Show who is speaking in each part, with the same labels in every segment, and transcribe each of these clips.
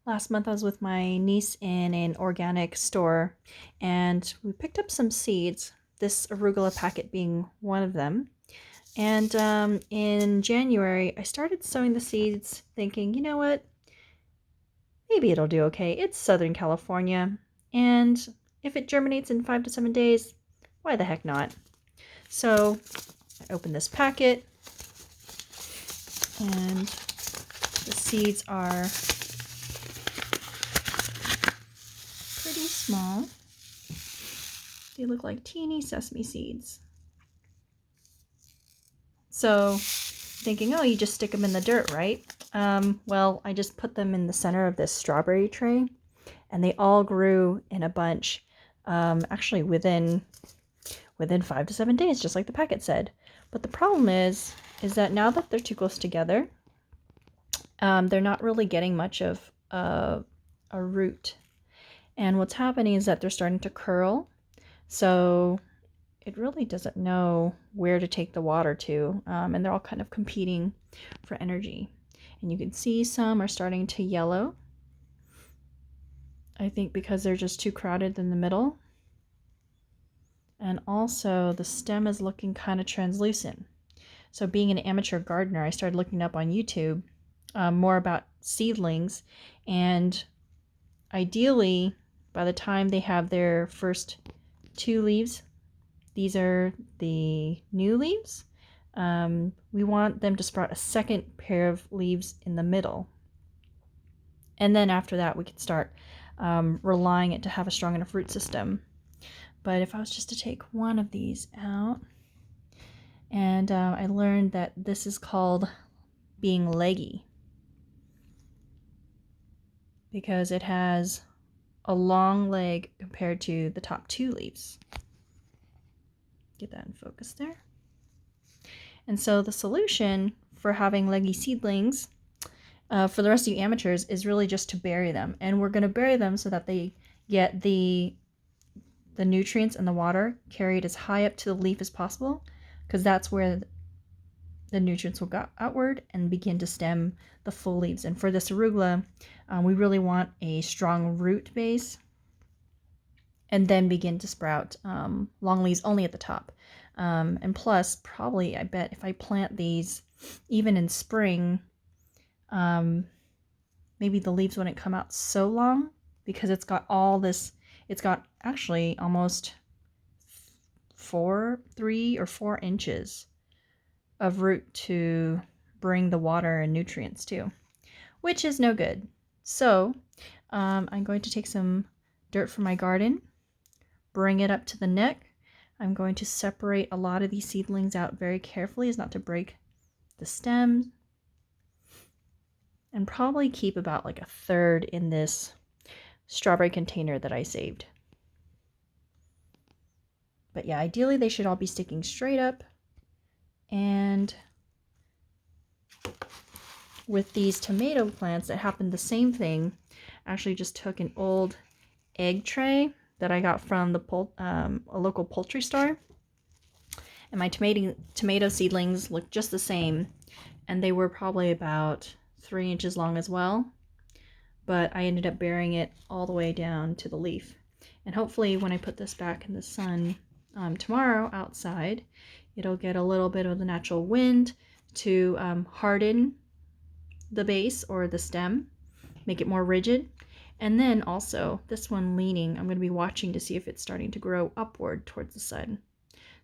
Speaker 1: Last month I was with my niece in an organic store and we picked up some seeds, this arugula packet being one of them. And in January I started sowing the seeds thinking, you know what, maybe it'll do okay. It's Southern California, and if it germinates in 5 to 7 days, why the heck not? So I opened this packet and the seeds are pretty small. They look like teeny sesame seeds. So thinking, oh, you just stick them in the dirt, right? Well, I just put them in the center of this strawberry tray and they all grew in a bunch, actually within 5 to 7 days, just like the packet said. But the problem is that now that they're too close together, they're not really getting much of a root. And what's happening is that they're starting to curl. So it really doesn't know where to take the water to. And they're all kind of competing for energy. And you can see some are starting to yellow. I think because they're just too crowded in the middle. And also the stem is looking kind of translucent. So being an amateur gardener, I started looking up on YouTube more about seedlings. And ideally, by the time they have their first 2 leaves, these are the new leaves. We want them to sprout a second pair of leaves in the middle. And then after that, we can start relying it to have a strong enough root system. But if I was just to take one of these out, and I learned that this is called being leggy because it has a long leg compared to the top 2 leaves. Get that in focus there. And so the solution for having leggy seedlings for the rest of you amateurs is really just to bury them. And we're going to bury them so that they get the nutrients and the water carried as high up to the leaf as possible, because that's where the nutrients will go outward and begin to stem the full leaves. And for this arugula, we really want a strong root base and then begin to sprout long leaves only at the top. And plus, probably, I bet if I plant these even in spring, maybe the leaves wouldn't come out so long because it's got all this, it's got actually almost 3 or 4 inches of root to bring the water and nutrients to, which is no good. So I'm going to take some dirt from my garden, bring it up to the neck. I'm going to separate a lot of these seedlings out very carefully as not to break the stems, and probably keep about like a third in this strawberry container that I saved. But yeah, ideally they should all be sticking straight up. And with these tomato plants, it happened the same thing. I actually just took an old egg tray that I got from the a local poultry store. And my tomato seedlings looked just the same. And they were probably about 3 inches long as well. But I ended up burying it all the way down to the leaf. And hopefully when I put this back in the sun tomorrow outside, it'll get a little bit of the natural wind to harden the base or the stem, make it more rigid. And then also this one leaning, I'm going to be watching to see if it's starting to grow upward towards the sun.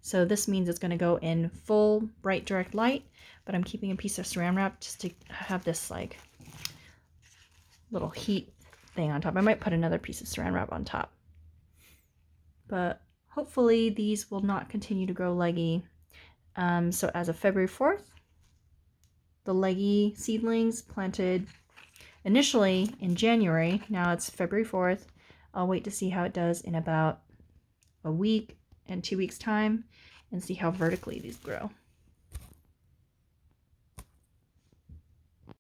Speaker 1: So this means it's going to go in full bright direct light, but I'm keeping a piece of saran wrap just to have this like little heat thing on top. I might put another piece of saran wrap on top. But hopefully these will not continue to grow leggy. So as of February 4th, the leggy seedlings planted initially in January, now it's February 4th. I'll wait to see how it does in about a week and 2 weeks time and see how vertically these grow.